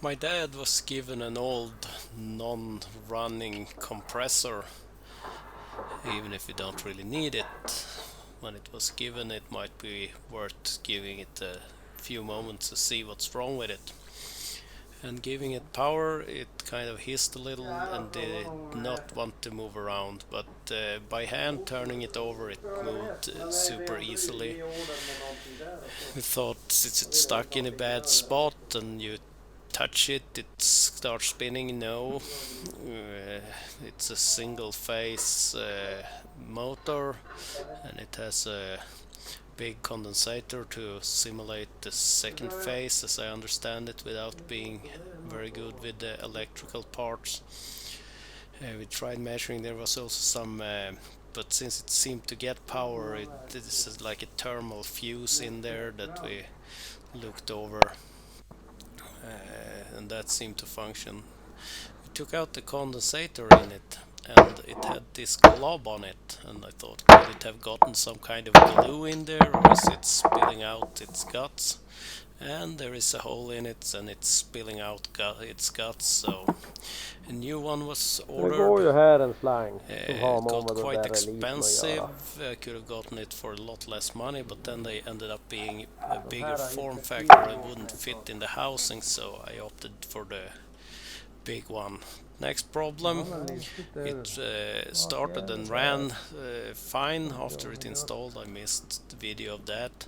My dad was given an old non-running compressor, even if you don't really need it. When it was given, it might be worth giving it a few moments to see what's wrong with it. And giving it power, it kind of hissed a little and did not want to move around, but by hand turning it over, it moved super easily. We thought since it's stuck in a bad spot and you touch it, it starts spinning. No, it's a single phase motor, and it has a big condensator to simulate the second phase, as I understand it, without being very good with the electrical parts. We tried measuring, there was also some, but since it seemed to get power, this is like a thermal fuse in there that we looked over, and that seemed to function. We took out the condensator in it, and it had this glob on it, and I thought, could it have gotten some kind of glue in there, or is it spilling out its guts? And there is a hole in it, and it's spilling out its guts, so a new one was Det går ordered. ju här en slang som har It got med den quite där releasen expensive. att göra. I could have gotten it for a lot less money, but then they ended up being a De bigger här har form inte factor and tillgång wouldn't till fit in the housing, so I opted for the big one. Next problem, it started and ran fine after it installed. I missed the video of that,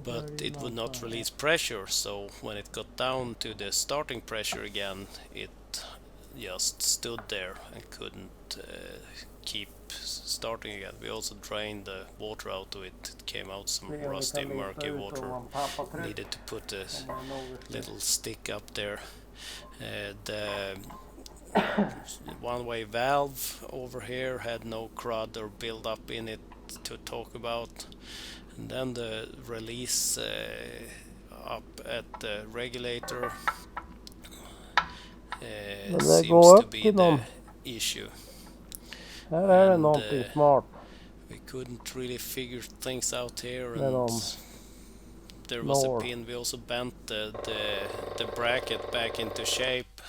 but it would not release pressure, so when it got down to the starting pressure again, it just stood there and couldn't keep starting again. We also drained the water out of it. It came out some rusty, murky water. Needed to put a little stick up there. The one-way valve over here had no crud or build up in it to talk about. And then the release up at the regulator seems to be the issue. Här är det någonting smart. We couldn't really figure things out here, Med and dem. there was a pin. We also bent the bracket back into shape.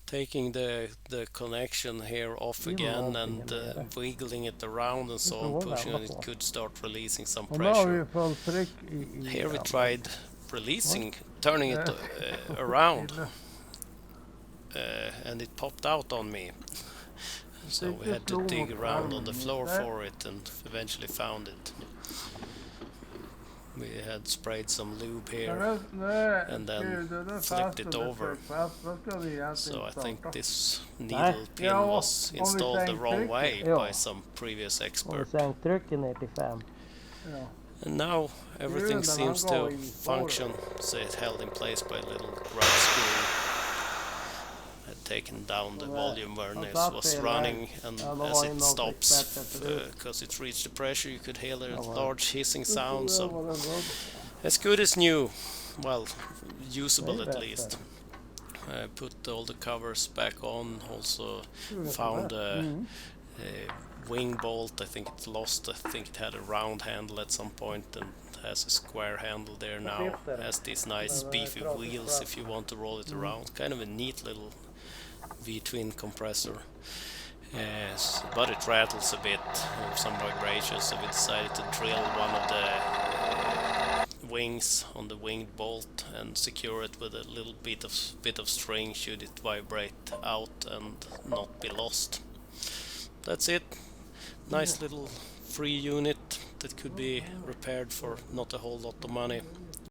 Taking the connection here off again and wiggling it around and so on, pushing it, could start releasing some pressure. Here we tried releasing, turning it around, and it popped out on me. So we had to dig around on the floor for it and eventually found it. We had sprayed some lube here and then flipped it over. So I think this needle pin was installed the wrong way by some previous expert. And now everything seems to function, so it's held in place by a little grub screw. Had taken down the volume when it was running, and as it stops, because it reached the pressure, you could hear a large hissing sound. So as good as new, well, usable at least. I put all the covers back on, also found a wing bolt. I think it's lost. I think it had a round handle at some point and has a square handle there now. Has these nice beefy wheels if you want to roll it around. Kind of a neat little V-twin compressor. Yes, but it rattles a bit, some vibrations, so we decided to drill one of the wings on the winged bolt and secure it with a little bit of string should it vibrate out and not be lost. That's it. Nice little free unit that could be repaired for not a whole lot of money.